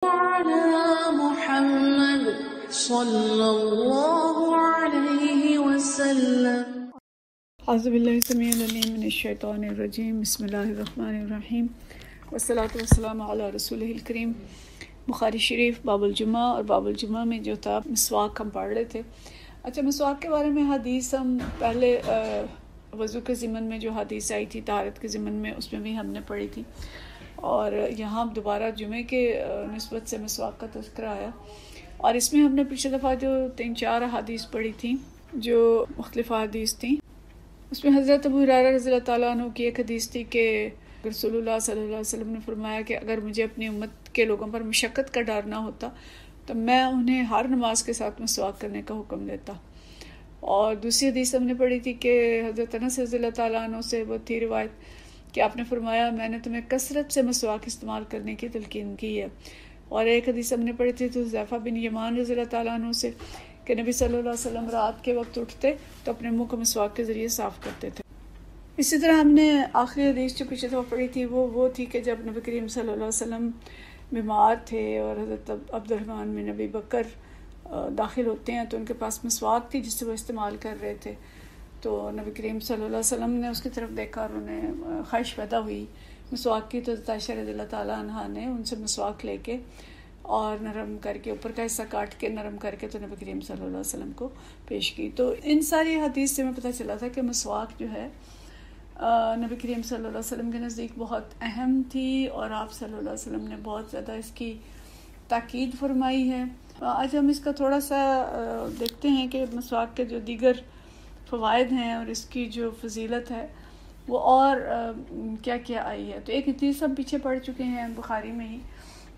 على محمد صلى الله عليه وسلم. اعوذ باللہ السمیع العلیم من الشیطان الرجیم. بسم اللہ الرحمن الرحیم والصلاۃ والسلام علی رسولہ الکریم. بخاری شریف باب الجمعہ، اور باب الجمعہ میں جو تھا مسواک ہم پڑھ رہے تھے. اچھا، مسواک کے بارے میں حدیث ہم پہلے وضو کے ضمن میں جو حدیث آئی تھی طہارت کے ضمن میں، اس میں بھی ہم نے پڑھی تھی، اور یہاں دوبارہ جمعے کے نسبت سے مسواک کا تذکرہ آیا. اور اس میں ہم نے پچھلی دفعہ جو 3-4 حدیث پڑھی تھیں جو مختلف حدیث تھیں، اس میں حضرت ابو ہریرہ رضی اللہ تعالیٰ عنہ کی ایک حدیث تھی کہ رسول اللہ صلی اللہ علیہ وسلم نے فرمایا کہ اگر مجھے اپنی امت کے لوگوں پر مشقت کا ڈر نہ ہوتا تو میں انہیں ہر نماز کے ساتھ مسواک کرنے کا حکم دیتا. اور دوسری حدیث ہم نے پڑھی تھی کہ حضرت انس رضی اللہ تعالیٰ عنہ سے وہ تھی روایت کہ آپ نے فرمایا میں نے تمہیں کثرت سے مسواک استعمال کرنے کی تلقین کی ہے. اور ایک حدیث ہم نے پڑھی تھی تو حذیفہ بن یمان رضی اللہ تعالیٰ عنہ سے کہ نبی صلی اللہ علیہ وسلم رات کے وقت اٹھتے تو اپنے منہ کو مسواک کے ذریعے صاف کرتے تھے. اسی طرح ہم نے آخری حدیث جو پچھلے دفعہ پڑھی تھی وہ تھی کہ جب نبی کریم صلی اللہ علیہ وسلم بیمار تھے اور حضرت عبد الرحمن بن ابی بکر داخل ہوتے ہیں تو ان کے پاس مسواک تھی جس سے وہ استعمال کر رہے تھے. تو نبی کریم صلی اللہ علیہ وسلم نے اس کی طرف دیکھا اور انہیں خواہش پیدا ہوئی مسواک کی، تو عائشہ رضی اللہ تعالیٰ عنہ نے ان سے مسواک لے کے اور نرم کر کے اوپر کا حصہ کاٹ کے نرم کر کے تو نبی کریم صلی اللہ علیہ وسلم کو پیش کی. تو ان ساری حدیث سے ہمیں پتہ چلا تھا کہ مسواک جو ہے نبی کریم صلی اللہ علیہ وسلم کے نزدیک بہت اہم تھی، اور آپ صلی اللہ علیہ وسلم نے بہت زیادہ اس کی تاکید فرمائی ہے. آج ہم اس کا تھوڑا سا دیکھتے ہیں کہ مسواک کے جو دیگر فوائد ہیں اور اس کی جو فضیلت ہے وہ اور کیا کیا آئی ہے. تو ایک حدیث ہم پیچھے پڑھ چکے ہیں بخاری میں ہی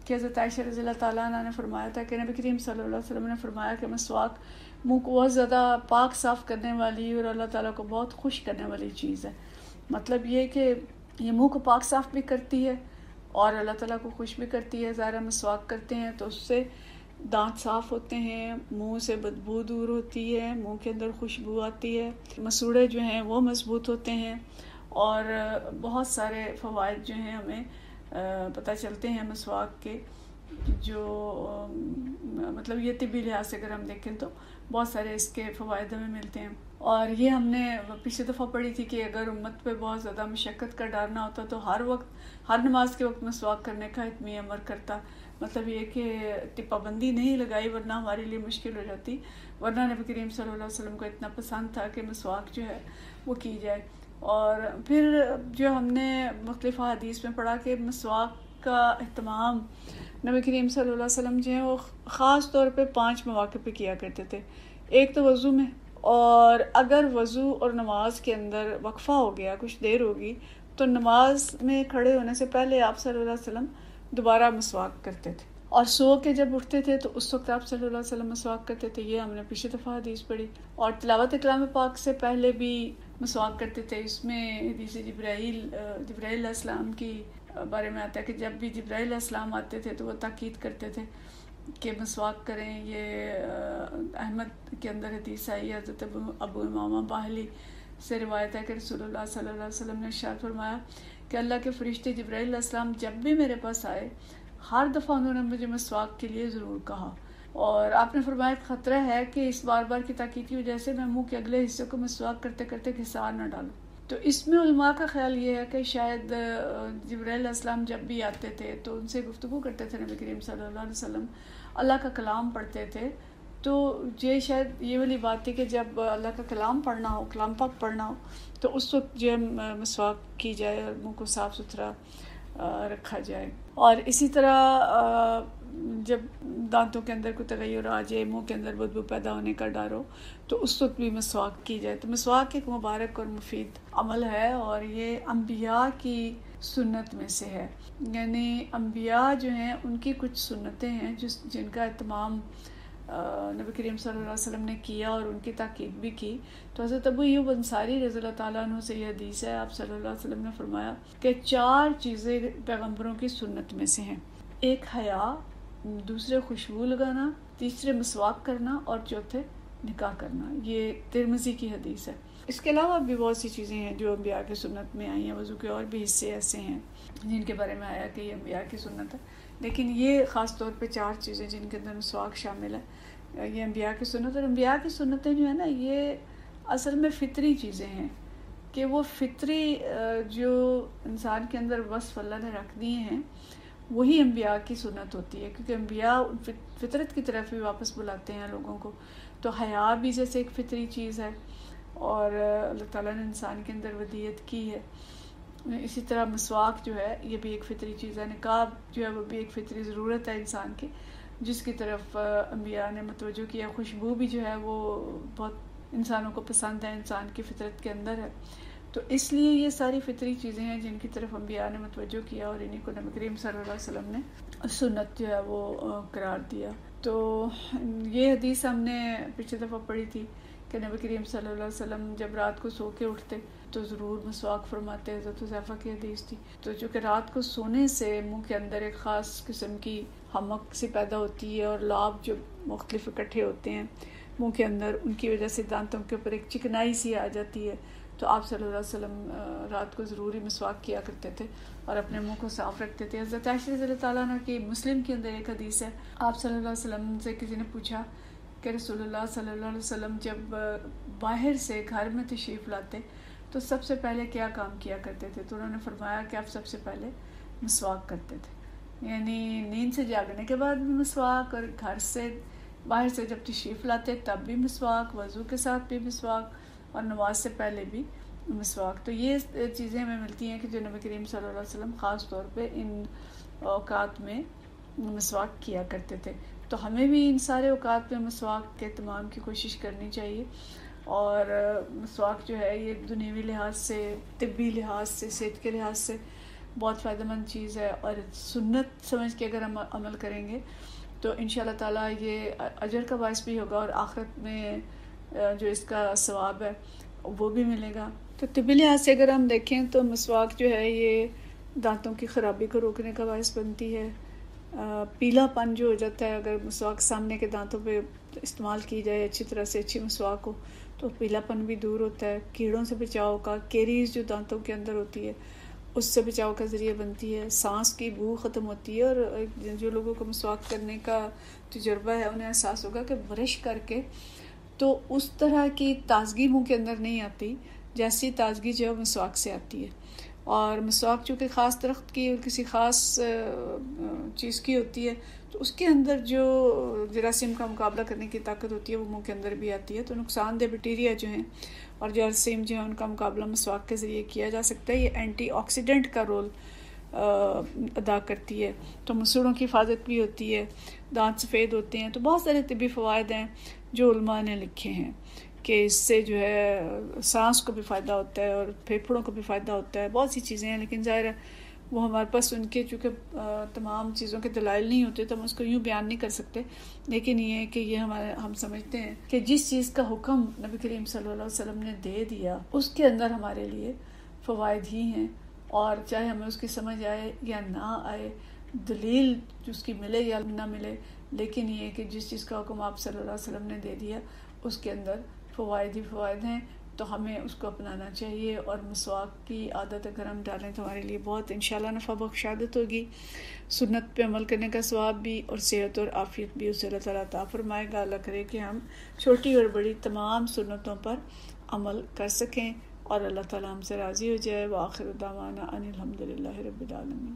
کہ حضرت عائشہ رضی اللہ تعالیٰ عنہ نے فرمایا تھا کہ نبی کریم صلی اللہ علیہ وسلم نے فرمایا کہ مسواک منہ کو بہت زیادہ پاک صاف کرنے والی اور اللہ تعالیٰ کو بہت خوش کرنے والی چیز ہے. مطلب یہ کہ یہ منہ کو پاک صاف بھی کرتی ہے اور اللہ تعالیٰ کو خوش بھی کرتی ہے. ظاہر مسواک کرتے ہیں تو اس سے دانت صاف ہوتے ہیں، منہ سے بدبو دور ہوتی ہے، منہ کے اندر خوشبو آتی ہے، مسوڑے جو ہیں وہ مضبوط ہوتے ہیں، اور بہت سارے فوائد جو ہیں ہمیں پتہ چلتے ہیں مسواک کے، جو مطلب یہ طبی لحاظ سے اگر ہم دیکھیں تو بہت سارے اس کے فوائد ہمیں ملتے ہیں. اور یہ ہم نے پچھلی دفعہ پڑھی تھی کہ اگر امت پہ بہت زیادہ مشقت کا ڈر نہ ہوتا تو ہر نماز کے وقت مسواک کرنے کا حتمی امر کرتا. مطلب یہ کہ پابندی نہیں لگائی ورنہ ہمارے لیے مشکل ہو جاتی، ورنہ نبی کریم صلی اللہ علیہ وسلم کو اتنا پسند تھا کہ مسواک جو ہے وہ کی جائے. اور پھر جو ہم نے مختلف حدیث میں پڑھا کہ مسواک کا اہتمام نبی کریم صلی اللہ علیہ وسلم جو ہیں وہ خاص طور پہ 5 مواقع پہ کیا کرتے تھے. ایک تو وضو میں، اور اگر وضو اور نماز کے اندر وقفہ ہو گیا، کچھ دیر ہوگی، تو نماز میں کھڑے ہونے سے پہلے آپ صلی اللہ علیہ وسلم دوبارہ مسواک کرتے تھے، اور سو کے جب اٹھتے تھے تو اس وقت آپ صلی اللہ علیہ وسلم مسواک کرتے تھے. یہ ہم نے پچھلی دفعہ حدیث پڑھی. اور تلاوت کلام پاک سے پہلے بھی مسواک کرتے تھے. اس میں حدیث جبرائیل علیہ السلام کی بارے میں آتا ہے کہ جب بھی جبرائیل علیہ السلام آتے تھے تو وہ تاکید کرتے تھے کہ مسواک کریں. یہ احمد کے اندر حدیث آئی ہے، حضرت ابو امامہ باہلی سے روایت ہے کہ رسول اللہ صلی اللہ علیہ وسلم نے ارشاد فرمایا کہ اللہ کے فرشتے جبرائیل علیہ السلام جب بھی میرے پاس آئے ہر دفعہ انہوں نے مجھے مسواک کے لیے ضرور کہا. اور آپ نے فرمایا خطرہ ہے کہ اس بار بار کی تاکید کی وجہ سے میں منہ کے اگلے حصے کو مسواک کرتے کرتے گھسار نہ ڈالوں. تو اس میں علماء کا خیال یہ ہے کہ شاید جبرائیل علیہ السلام جب بھی آتے تھے تو ان سے گفتگو کرتے تھے، نبی کریم صلی اللہ علیہ وسلم اللہ کا کلام پڑھتے تھے. تو یہ شاید یہ والی بات تھی کہ جب اللہ کا کلام پڑھنا ہو، کلام پاک پڑھنا ہو، تو اس وقت جو مسواک کی جائے اور منہ کو صاف ستھرا رکھا جائے. اور اسی طرح جب دانتوں کے اندر کوئی تغیر آ جائے، منہ کے اندر بدبو پیدا ہونے کا ڈر ہو، تو اس وقت بھی مسواک کی جائے. تو مسواک ایک مبارک اور مفید عمل ہے، اور یہ انبیاء کی سنت میں سے ہے. یعنی انبیاء جو ہیں ان کی کچھ سنتیں ہیں جن کا اہتمام نبی کریم صلی اللہ علیہ وسلم نے کیا اور ان کی تاکید بھی کی. تو حضرت ابو ایوب انصاری رضی اللہ تعالیٰ عنہ سے یہ حدیث ہے، آپ صلی اللہ علیہ وسلم نے فرمایا کہ 4 چیزیں پیغمبروں کی سنت میں سے ہیں. ایک حیا، دوسرے خوشبو لگانا، تیسرے مسواک کرنا، اور چوتھے نکاح کرنا. یہ ترمذی کی حدیث ہے. اس کے علاوہ بھی بہت سی چیزیں ہیں جو انبیاء کی سنت میں آئی ہیں. وضو کے اور بھی حصے ایسے ہیں جن کے بارے میں آیا کہ یہ انبیاء کی سنت ہے. لیکن یہ خاص طور پہ 4 چیزیں جن کے اندر مسواک شامل ہے، یہ انبیاء کی سنت، اور انبیاء کی سنتیں جو ہے نا یہ اصل میں فطری چیزیں ہیں، کہ وہ فطری جو انسان کے اندر وصف اللہ نے رکھ دیے ہیں وہی انبیاء کی سنت ہوتی ہے، کیونکہ انبیاء فطرت کی طرف بھی واپس بلاتے ہیں لوگوں کو. تو حیا بھی جیسے ایک فطری چیز ہے، اور اللہ تعالیٰ نے انسان کے اندر ودیت کی ہے. اسی طرح مسواک جو ہے یہ بھی ایک فطری چیز ہے، نقاب جو ہے وہ بھی ایک فطری ضرورت ہے انسان کی، جس کی طرف انبیاء نے متوجہ کیا. خوشبو بھی جو ہے وہ بہت انسانوں کو پسند ہے، انسان کی فطرت کے اندر ہے. تو اس لیے یہ ساری فطری چیزیں ہیں جن کی طرف انبیاء نے متوجہ کیا، اور انہیں کو نبی کریم صلی اللہ علیہ وسلم نے سنت جو ہے وہ قرار دیا. تو یہ حدیث ہم نے پچھلی دفعہ پڑھی تھی کہ نبی کریم صلی اللہ علیہ وسلم جب رات کو سو کے اٹھتے تو ضرور مسواک فرماتے. حضرت حذیفہ کی حدیث تھی. تو چونکہ رات کو سونے سے منہ کے اندر ایک خاص قسم کی حمک سی پیدا ہوتی ہے، اور لعاب جو مختلف اکٹھے ہوتے ہیں منہ کے اندر، ان کی وجہ سے دانتوں کے اوپر ایک چکنائی سی آ جاتی ہے. تو آپ صلی اللہ علیہ وسلم رات کو ضروری مسواک کیا کرتے تھے اور اپنے منہ کو صاف رکھتے تھے. حضرت عائشہ رضی اللہ تعالیٰ عنہ کی مسلم کے اندر ایک حدیث ہے، آپ صلی اللہ علیہ وسلم سے کسی نے پوچھا کہ رسول اللہ صلی اللہ علیہ وسلم جب باہر سے گھر میں تشریف لاتے تو سب سے پہلے کیا کام کیا کرتے تھے؟ تو انہوں نے فرمایا کہ آپ سب سے پہلے مسواک کرتے تھے. یعنی نیند سے جاگنے کے بعد بھی مسواک، اور گھر سے باہر سے جب تشریف لاتے تب بھی مسواک، وضو کے ساتھ بھی مسواک، اور نماز سے پہلے بھی مسواک. تو یہ چیزیں ہمیں ملتی ہیں کہ جو نبی کریم صلی اللہ علیہ وسلم خاص طور پہ ان اوقات میں مسواک کیا کرتے تھے. تو ہمیں بھی ان سارے اوقات میں مسواک کے اہتمام کی کوشش کرنی چاہیے. اور مسواک جو ہے یہ دنیوی لحاظ سے، طبی لحاظ سے، صحت کے لحاظ سے بہت فائدہ مند چیز ہے، اور سنت سمجھ کے اگر ہم عمل کریں گے تو انشاءاللہ تعالیٰ یہ اجر کا باعث بھی ہوگا، اور آخرت میں جو اس کا ثواب ہے وہ بھی ملے گا. تو طبی لحاظ سے اگر ہم دیکھیں تو مسواک جو ہے یہ دانتوں کی خرابی کو روکنے کا باعث بنتی ہے. پیلا پن جو ہو جاتا ہے اگر مسواک سامنے کے دانتوں پہ استعمال کی جائے اچھی طرح سے، اچھی مسواک ہو تو پیلا پن بھی دور ہوتا ہے. کیڑوں سے بچاؤ کا، کیریز جو دانتوں کے اندر ہوتی ہے اس سے بچاؤ کا ذریعہ بنتی ہے. سانس کی بو ختم ہوتی ہے، اور جو لوگوں کو مسواک کرنے کا تجربہ ہے انہیں احساس ہوگا کہ برش کر کے تو اس طرح کی تازگی منہ کے اندر نہیں آتی جیسی تازگی جو ہے مسواک سے آتی ہے. اور مسواک چونکہ خاص درخت کی اور کسی خاص چیز کی ہوتی ہے تو اس کے اندر جو جراثیم کا مقابلہ کرنے کی طاقت ہوتی ہے وہ منہ کے اندر بھی آتی ہے. تو نقصان دہ بیکٹیریا جو ہیں اور جراثیم جو ہیں ان کا مقابلہ مسواک کے ذریعے کیا جا سکتا ہے. یہ اینٹی آکسیڈنٹ کا رول ادا کرتی ہے. تو مسوڑوں کی حفاظت بھی ہوتی ہے، دانت سفید ہوتے ہیں. تو بہت سارے طبی فوائد ہیں جو علماء نے لکھے ہیں کہ اس سے جو ہے سانس کو بھی فائدہ ہوتا ہے اور پھیپھڑوں کو بھی فائدہ ہوتا ہے. بہت سی چیزیں ہیں، لیکن ظاہر ہے وہ ہمارے پاس ان کے چونکہ تمام چیزوں کے دلائل نہیں ہوتے تو ہم اس کو یوں بیان نہیں کر سکتے. لیکن یہ ہے کہ یہ ہم سمجھتے ہیں کہ جس چیز کا حکم نبی کریم صلی اللہ علیہ وسلم نے دے دیا اس کے اندر ہمارے لیے فوائد ہی ہیں. اور چاہے ہمیں اس کی سمجھ آئے یا نہ آئے، دلیل اس کی ملے یا نہ ملے، لیکن یہ کہ جس چیز کا حکم آپ صلی اللہ علیہ وسلم نے دے دیا اس کے اندر فوائد ہی فوائد ہیں. تو ہمیں اس کو اپنانا چاہیے، اور مسواک کی عادت اگر ہم ڈالیں تو ہمارے لیے بہت انشاءاللہ نفع بخش عادت ہوگی. سنت پہ عمل کرنے کا ثواب بھی اور صحت اور عافیت بھی اسے اللہ تعالیٰ عطا فرمائے گا. اللہ کرے کہ ہم چھوٹی اور بڑی تمام سنتوں پر عمل کر سکیں اور اللہ تعالیٰ ہم سے راضی ہو جائے. وآخر دعوانا ان الحمدللہ رب العالمین.